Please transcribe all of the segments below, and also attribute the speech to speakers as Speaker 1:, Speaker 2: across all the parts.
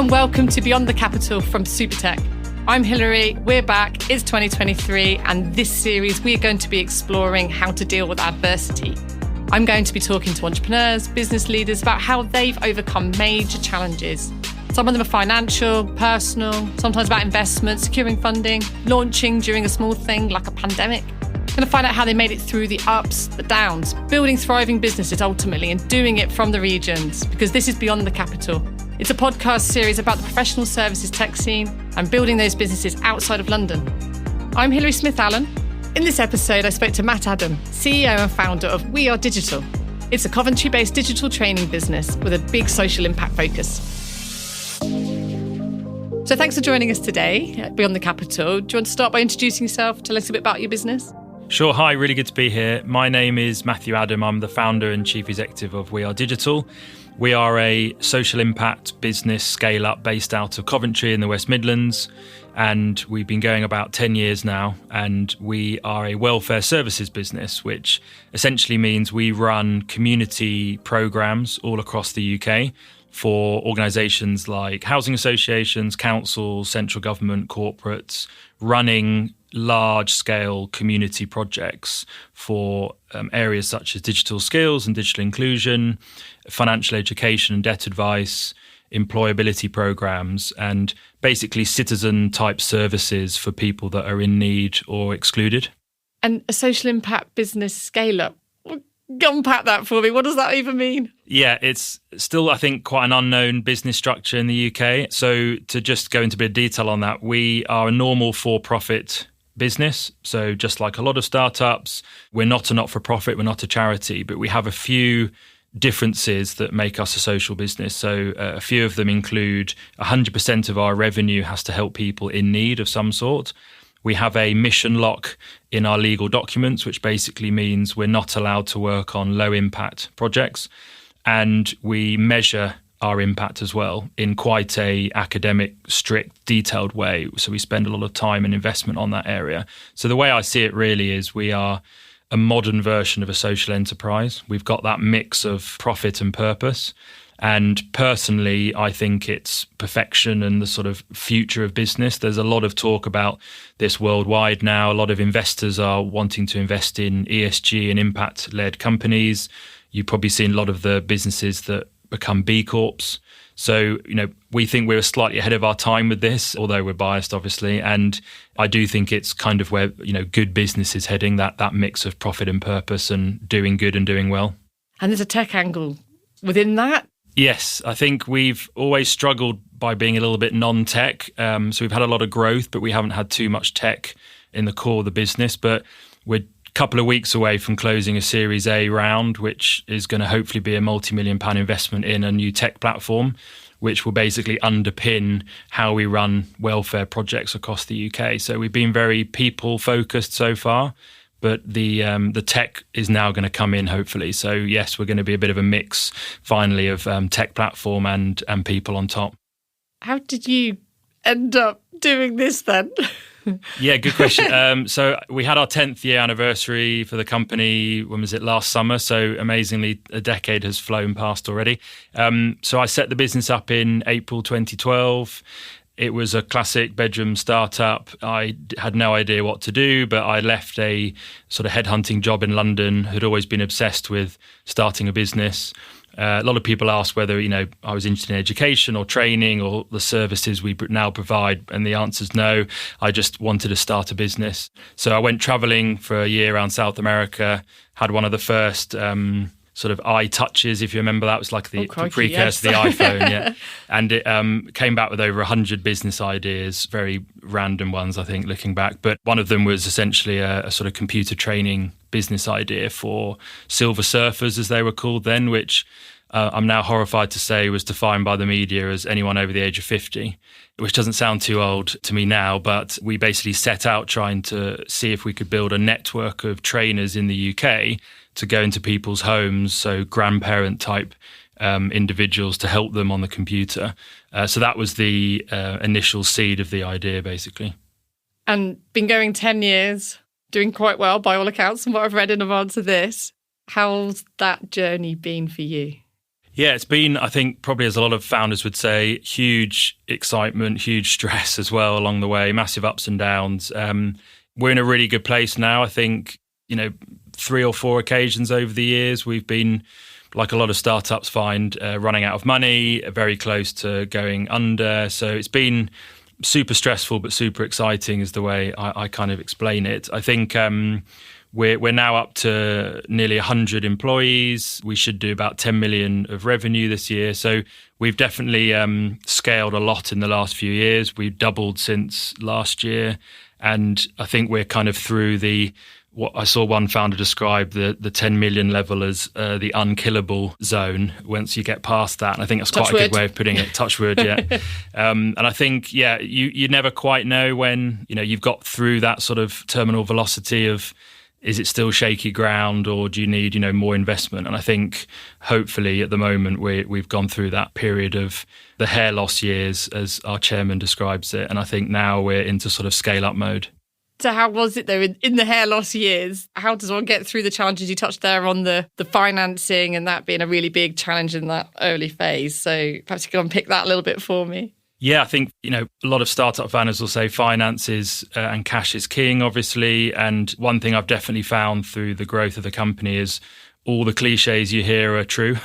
Speaker 1: and welcome to Beyond the Capital from Supertech. I'm Hilary, we're back, it's 2023, and this series we're going to be exploring how to deal with adversity. I'm going to be talking to entrepreneurs, business leaders about how they've overcome major challenges. Some of them are financial, personal, sometimes about investment, securing funding, launching during a small thing like a pandemic. Going to find out how they made it through the ups, the downs, building thriving businesses ultimately and doing it from the regions, because this is Beyond the Capital. It's a podcast series about the professional services tech scene and building those businesses outside of London. I'm Hilary Smith-Allen. In this episode, I spoke to Matt Adam, CEO and founder of We Are Digital. It's a Coventry-based digital training business with a big social impact focus. So thanks for joining us today at Beyond the Capital. Do you want to start by introducing yourself? Tell us a bit about your business.
Speaker 2: Sure. Hi, really good to be here. My name is Matthew Adam. I'm the founder and chief executive of We Are Digital. We are a social impact business scale-up based out of Coventry in the West Midlands. And we've been going about 10 years now. And we are a welfare services business, which essentially means we run community programs all across the UK for organisations like housing associations, councils, central government, corporates, running large-scale community projects for areas such as digital skills and digital inclusion, financial education and debt advice, employability programs, and basically citizen-type services for people that are in need or excluded.
Speaker 1: And a social impact business scale-up. Unpack that for me. What does that even mean?
Speaker 2: Yeah, it's still, I think, quite an unknown business structure in the UK. So to just go into a bit of detail on that, we are a normal for-profit business. So just like a lot of startups, we're not a not-for-profit, we're not a charity, but we have a few differences that make us a social business. So a few of them include 100% of our revenue has to help people in need of some sort. We have a mission lock in our legal documents, which basically means we're not allowed to work on low impact projects. And we measure our impact as well in quite a academic, strict, detailed way. So we spend a lot of time and investment on that area. So the way I see it really is we are a modern version of a social enterprise. We've got that mix of profit and purpose. And personally, I think it's perfection and the sort of future of business. There's a lot of talk about this worldwide now. A lot of investors are wanting to invest in ESG and impact-led companies. You've probably seen a lot of the businesses that become B Corps. So, we think we're slightly ahead of our time with this, although we're biased, obviously. And I do think it's kind of where, good business is heading, that mix of profit and purpose and doing good and doing well.
Speaker 1: And there's a tech angle within that.
Speaker 2: Yes, I think we've always struggled by being a little bit non-tech. So we've had a lot of growth, but we haven't had too much tech in the core of the business. But we're a couple of weeks away from closing a Series A round, which is going to hopefully be a multi-million-pound investment in a new tech platform, which will basically underpin how we run welfare projects across the UK. So we've been very people-focused so far. But the tech is now going to come in, hopefully. So, yes, we're going to be a bit of a mix, finally, of tech platform and people on top.
Speaker 1: How did you end up doing this then?
Speaker 2: Yeah, good question. So we had our 10th year anniversary for the company, when was it, last summer? So amazingly, a decade has flown past already. So I set the business up in April 2012. It was a classic bedroom startup. I had no idea what to do, but I left a sort of headhunting job in London, had always been obsessed with starting a business. A lot of people ask whether, I was interested in education or training or the services we now provide. And the answer is no. I just wanted to start a business. So I went traveling for a year around South America, had one of the first sort of iTouches, if you remember. That was like the precursor to the iPhone, yeah. And it came back with over 100 business ideas, very random ones, I think, looking back. But one of them was essentially a sort of computer training business idea for silver surfers, as they were called then, which I'm now horrified to say was defined by the media as anyone over the age of 50, which doesn't sound too old to me now. But we basically set out trying to see if we could build a network of trainers in the UK to go into people's homes, so grandparent type individuals, to help them on the computer. So that was the initial seed of the idea, basically.
Speaker 1: And been going 10 years, doing quite well by all accounts, from what I've read in advance of this. How's that journey been for you?
Speaker 2: Yeah, it's been, I think, probably as a lot of founders would say, huge excitement, huge stress as well along the way, massive ups and downs. We're in a really good place now. I think, 3 or 4 occasions over the years, we've been, like a lot of startups find, running out of money, very close to going under. So it's been super stressful, but super exciting is the way I kind of explain it. I think we're now up to nearly 100 employees. We should do about 10 million of revenue this year. So we've definitely scaled a lot in the last few years. We've doubled since last year. And I think we're kind of through what I saw one founder describe the 10 million level as the unkillable zone once you get past that. And I think that's quite a good way of putting it. Touch wood, yeah. And I think, you never quite know when, you've got through that sort of terminal velocity of, is it still shaky ground or do you need, more investment? And I think hopefully at the moment we've gone through that period of the hair loss years, as our chairman describes it. And I think now we're into sort of scale up mode.
Speaker 1: So how was it though in the hair loss years? How does one get through the challenges you touched there on the financing and that being a really big challenge in that early phase? So perhaps you can unpick that a little bit for me.
Speaker 2: Yeah, I think, a lot of startup founders will say finances and cash is king, obviously. And one thing I've definitely found through the growth of the company is all the cliches you hear are true.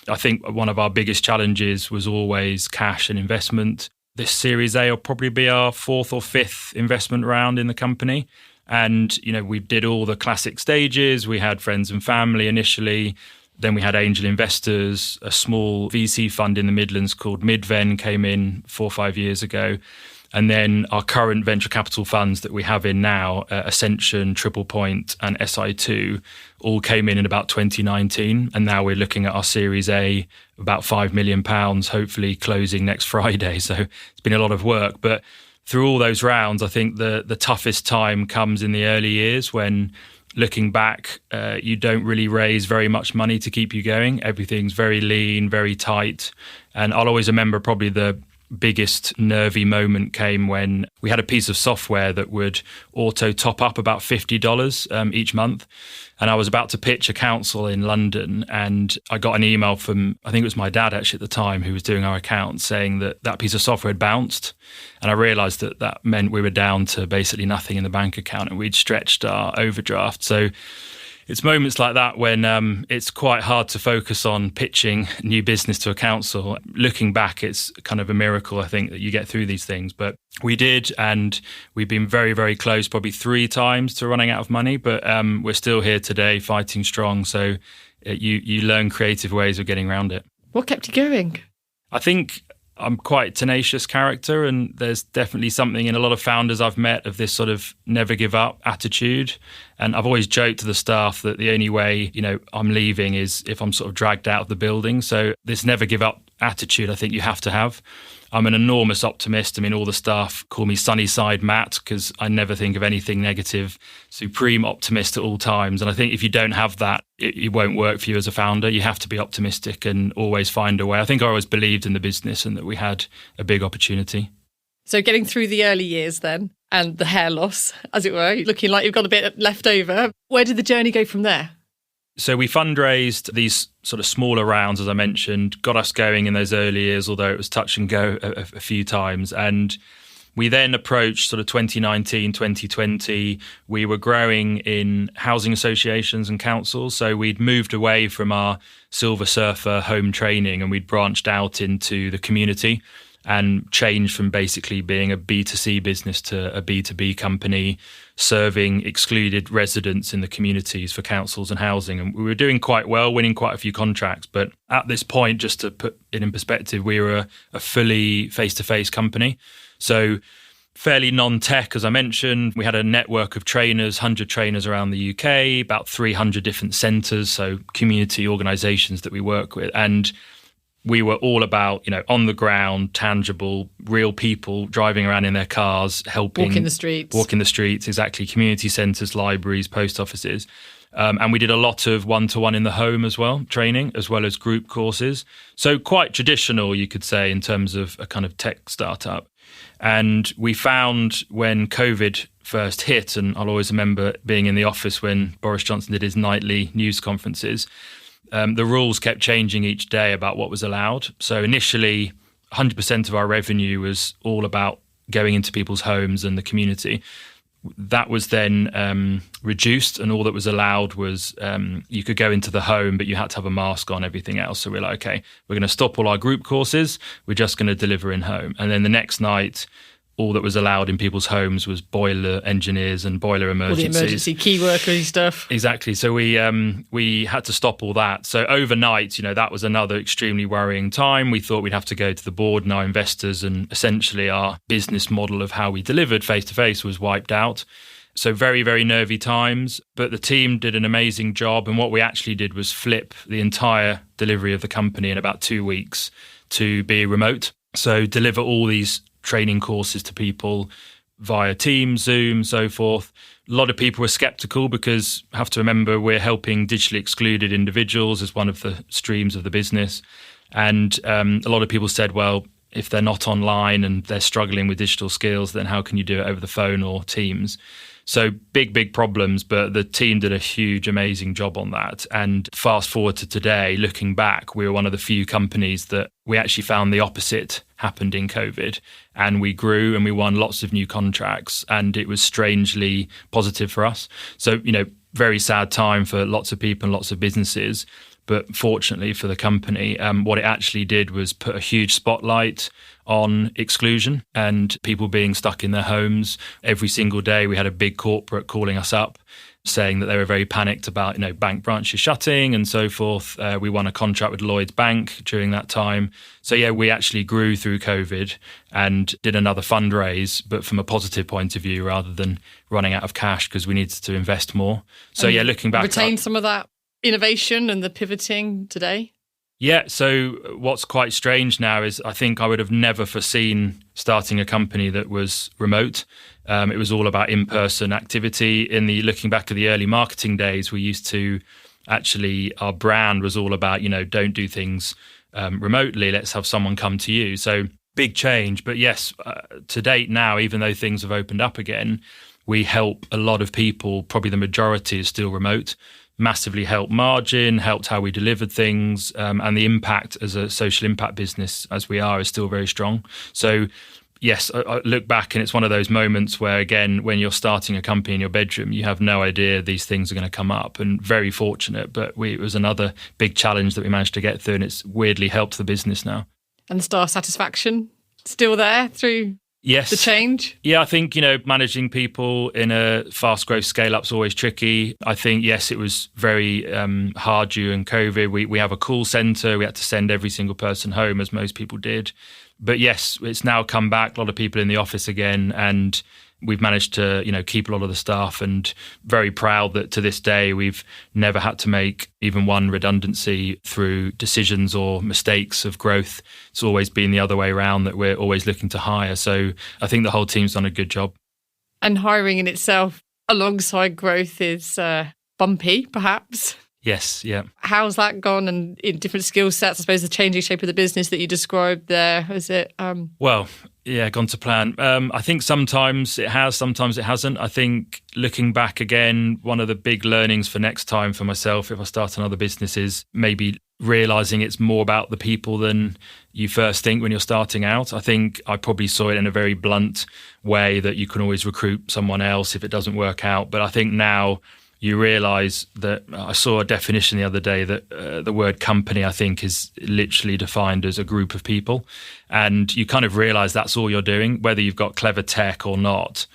Speaker 2: I think one of our biggest challenges was always cash and investment. This Series A will probably be our 4th or 5th investment round in the company. And, we did all the classic stages. We had friends and family initially. Then we had angel investors. A small VC fund in the Midlands called Midven came in 4 or 5 years ago. And then our current venture capital funds that we have in now, Ascension, Triple Point and SI2, all came in about 2019. And now we're looking at our Series A, about £5 million, hopefully closing next Friday. So it's been a lot of work. But through all those rounds, I think the toughest time comes in the early years when, looking back, you don't really raise very much money to keep you going. Everything's very lean, very tight. And I'll always remember probably the biggest nervy moment came when we had a piece of software that would auto top up about $50 each month. And I was about to pitch a council in London and I got an email from, I think it was my dad actually at the time, who was doing our accounts, saying that piece of software had bounced. And I realised that meant we were down to basically nothing in the bank account and we'd stretched our overdraft. So it's moments like that when it's quite hard to focus on pitching new business to a council. Looking back, it's kind of a miracle, I think, that you get through these things. But we did, and we've been very, very close, probably 3 times to running out of money. But we're still here today, fighting strong. So you learn creative ways of getting around it.
Speaker 1: What kept you going?
Speaker 2: I think I'm quite a tenacious character, and there's definitely something in a lot of founders I've met of this sort of never give up attitude. And I've always joked to the staff that the only way, I'm leaving is if I'm sort of dragged out of the building. So this never give up attitude, I think you have to have. I'm an enormous optimist. I mean, all the staff call me sunny side Matt because I never think of anything negative. Supreme optimist at all times. And I think if you don't have that, it won't work for you as a founder. You have to be optimistic and always find a way. I think I always believed in the business and that we had a big opportunity.
Speaker 1: So getting through the early years then and the hair loss, as it were, looking like you've got a bit left over. Where did the journey go from there?
Speaker 2: So we fundraised these sort of smaller rounds, as I mentioned, got us going in those early years, although it was touch and go a few times. And we then approached sort of 2019, 2020. We were growing in housing associations and councils. So we'd moved away from our Silver Surfer home training and we'd branched out into the community and changed from basically being a B2C business to a B2B company, serving excluded residents in the communities for councils and housing. And we were doing quite well, winning quite a few contracts. But at this point, just to put it in perspective, we were a fully face-to-face company. So fairly non-tech, as I mentioned. We had a network of trainers, 100 trainers around the UK, about 300 different centres, so community organisations that we work with. And we were all about, on the ground, tangible, real people driving around in their cars, helping.
Speaker 1: Walking the streets,
Speaker 2: exactly. Community centres, libraries, post offices. And we did a lot of one-to-one in the home as well, training, as well as group courses. So quite traditional, you could say, in terms of a kind of tech startup. And we found when COVID first hit, and I'll always remember being in the office when Boris Johnson did his nightly news conferences, the rules kept changing each day about what was allowed. So initially, 100% of our revenue was all about going into people's homes and the community. That was then reduced, and all that was allowed was you could go into the home, but you had to have a mask on, everything else. So we're like, okay, we're going to stop all our group courses. We're just going to deliver in home. And then the next night, all that was allowed in people's homes was boiler engineers and boiler emergencies.
Speaker 1: All the emergency key workery stuff.
Speaker 2: Exactly. So we had to stop all that. So overnight, that was another extremely worrying time. We thought we'd have to go to the board and our investors, and essentially our business model of how we delivered face-to-face was wiped out. So very, very nervy times. But the team did an amazing job. And what we actually did was flip the entire delivery of the company in about 2 weeks to be remote. So deliver all these training courses to people via Teams, Zoom, so forth. A lot of people were skeptical because have to remember we're helping digitally excluded individuals as one of the streams of the business. And a lot of people said, well, if they're not online and they're struggling with digital skills, then how can you do it over the phone or Teams? So big problems, but the team did a huge, amazing job on that. And fast forward to today, looking back, we were one of the few companies that we actually found the opposite happened in COVID. And we grew and we won lots of new contracts, and it was strangely positive for us. So, very sad time for lots of people and lots of businesses. But fortunately for the company, what it actually did was put a huge spotlight on exclusion and people being stuck in their homes. Every single day we had a big corporate calling us up saying that they were very panicked about, bank branches shutting and so forth. We won a contract with Lloyds Bank during that time. So yeah, we actually grew through COVID and did another fundraise, but from a positive point of view rather than running out of cash because we needed to invest more. So yeah, looking back,
Speaker 1: retain some of that innovation and the pivoting today?
Speaker 2: Yeah, so what's quite strange now is I think I would have never foreseen starting a company that was remote. It was all about in-person activity. Looking back at the early marketing days, we used to actually, our brand was all about, don't do things remotely, let's have someone come to you. So big change. But yes, to date now, even though things have opened up again, we help a lot of people, probably the majority is still remote. Massively helped margin, helped how we delivered things, and the impact as a social impact business as we are is still very strong. So yes, I look back and it's one of those moments where, again, when you're starting a company in your bedroom, you have no idea these things are going to come up, and very fortunate, but it was another big challenge that we managed to get through, and it's weirdly helped the business now.
Speaker 1: And the staff satisfaction still there through
Speaker 2: Yes.
Speaker 1: the change?
Speaker 2: Yeah, I think, managing people in a fast growth scale up is always tricky. I think, yes, it was very hard during COVID. We have a call centre. We had to send every single person home, as most people did. But yes, it's now come back, a lot of people in the office again, and we've managed to, keep a lot of the staff, and very proud that to this day we've never had to make even one redundancy through decisions or mistakes of growth. It's always been the other way around, that we're always looking to hire. So I think the whole team's done a good job. And
Speaker 1: hiring in itself alongside growth is bumpy, perhaps.
Speaker 2: Yes, yeah.
Speaker 1: How's that gone, and in different skill sets? I suppose the changing shape of the business that you described there, is it?
Speaker 2: Well, yeah, gone to plan. I think sometimes it has, sometimes it hasn't. I think looking back again, one of the big learnings for next time for myself, if I start another business, is maybe realising it's more about the people than you first think when you're starting out. I think I probably saw it in a very blunt way that you can always recruit someone else if it doesn't work out. But I think now you realise that I saw a definition the other day that the word company, I think, is literally defined as a group of people. And you kind of realise that's all you're doing, whether you've got clever tech or not.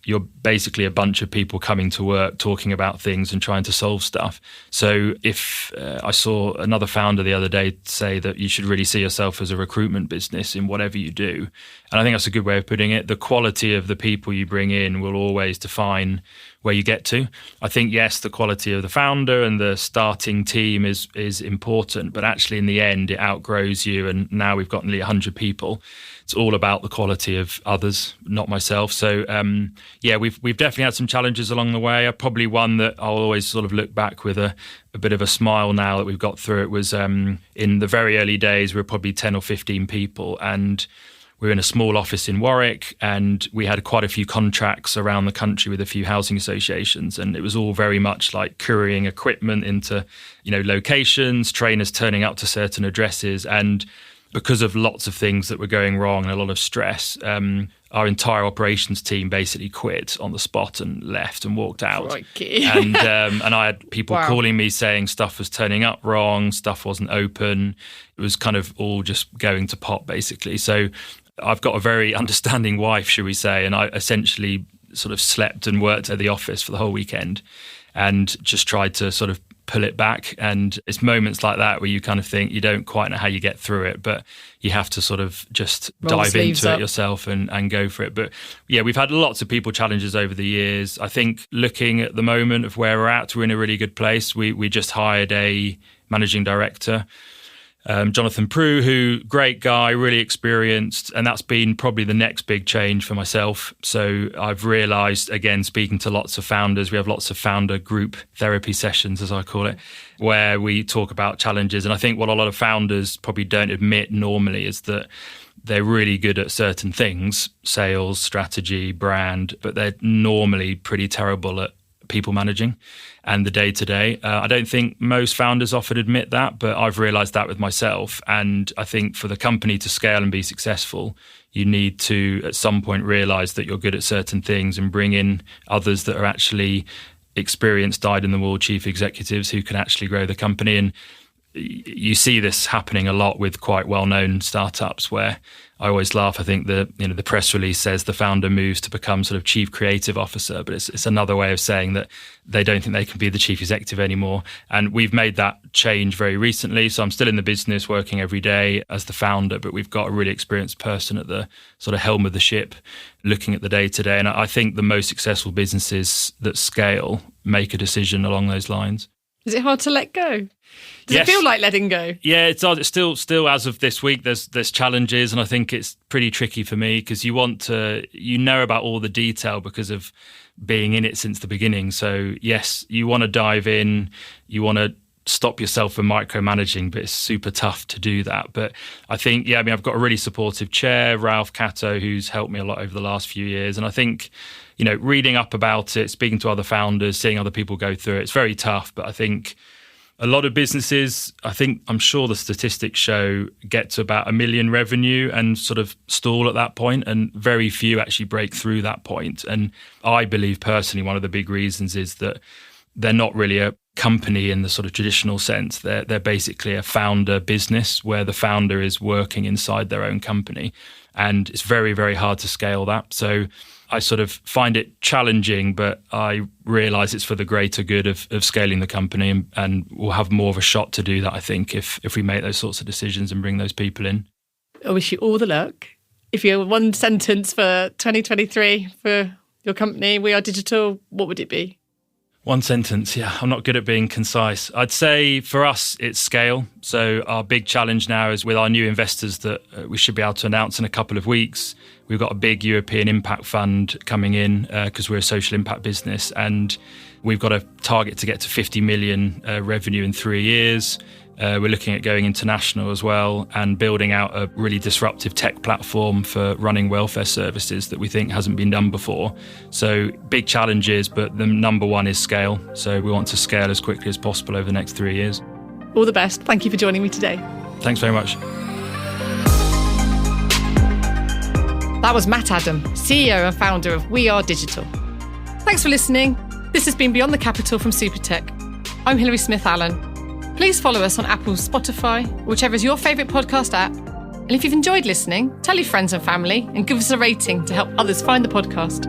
Speaker 2: You're basically a bunch of people coming to work, talking about things and trying to solve stuff. So if I saw another founder the other day say that you should really see yourself as a recruitment business in whatever you do. And I think that's a good way of putting it. The quality of the people you bring in will always define where you get to. I think, yes, the quality of the founder and the starting team is important, but actually in the end, it outgrows you. And now we've got nearly 100 people. It's all about the quality of others, not myself. So, yeah, we've definitely had some challenges along the way. Probably one that I'll always sort of look back with a bit of a smile now that we've got through it was in the very early days, we were probably 10 or 15 people. And we were in a small office in Warwick, and we had quite a few contracts around the country with a few housing associations, and it was all very much like couriering equipment into, locations, trainers turning up to certain addresses. And because of lots of things that were going wrong and a lot of stress, our entire operations team basically quit on the spot and left and walked out. And I had people calling me saying stuff was turning up wrong, stuff wasn't open. It was kind of all just going to pot, basically. So I've got a very understanding wife, should we say, and I essentially sort of slept and worked at the office for the whole weekend and just tried to sort of pull it back. And it's moments like that where you kind of think you don't quite know how you get through it, but you have to sort of just dive into it yourself and go for it. But yeah, we've had lots of people challenges over the years. I think looking at the moment of where we're at, we're in a really good place. We just hired a managing director, Jonathan Prue, who, great guy, really experienced, and that's been probably the next big change for myself. So I've realised, again, speaking to lots of founders, we have lots of founder group therapy sessions, as I call it, where we talk about challenges. And I think what a lot of founders probably don't admit normally is that they're really good at certain things, sales, strategy, brand, but they're normally pretty terrible at people managing and the day-to-day. I don't think most founders often admit that, but I've realised that with myself. And I think for the company to scale and be successful, you need to at some point realise that you're good at certain things and bring in others that are actually experienced, dyed-in-the-wool chief executives who can actually grow the company. And you see this happening a lot with quite well-known startups where I always laugh. I think the press release says the founder moves to become sort of chief creative officer, but it's another way of saying that they don't think they can be the chief executive anymore. And we've made that change very recently. So I'm still in the business working every day as the founder, but we've got a really experienced person at the sort of helm of the ship looking at the day to day. And I think the most successful businesses that scale make a decision along those lines.
Speaker 1: Is it hard to let go? Does it feel like letting go?
Speaker 2: Yeah, it's still as of this week, there's challenges, and I think it's pretty tricky for me because you want to, about all the detail because of being in it since the beginning. So yes, you want to dive in, you want to stop yourself from micromanaging, but it's super tough to do that. But I think, I've got a really supportive chair, Ralph Cato, who's helped me a lot over the last few years. And I think, reading up about it, speaking to other founders, seeing other people go through it, it's very tough. But I think a lot of businesses, I'm sure the statistics show, get to about 1 million revenue and sort of stall at that point, and very few actually break through that point. And I believe personally one of the big reasons is that they're not really a company in the sort of traditional sense. They're basically a founder business where the founder is working inside their own company. And it's very, very hard to scale that. So I sort of find it challenging, but I realise it's for the greater good of scaling the company, and we'll have more of a shot to do that, I think, if we make those sorts of decisions and bring those people in.
Speaker 1: I wish you all the luck. If you had one sentence for 2023 for your company, We Are Digital, what would it be?
Speaker 2: One sentence, yeah. I'm not good at being concise. I'd say for us, it's scale. So our big challenge now is with our new investors that we should be able to announce in a couple of weeks. We've got a big European impact fund coming in because we're a social impact business, and we've got a target to get to 50 million revenue in 3 years. We're looking at going international as well and building out a really disruptive tech platform for running welfare services that we think hasn't been done before. So big challenges, but the number one is scale. So we want to scale as quickly as possible over the next 3 years.
Speaker 1: All the best. Thank you for joining me today.
Speaker 2: Thanks very much.
Speaker 1: That was Matt Adam, CEO and founder of We Are Digital. Thanks for listening. This has been Beyond the Capital from Supertech. I'm Hilary Smith-Allen. Please follow us on Apple, Spotify, whichever is your favourite podcast app. And if you've enjoyed listening, tell your friends and family and give us a rating to help others find the podcast.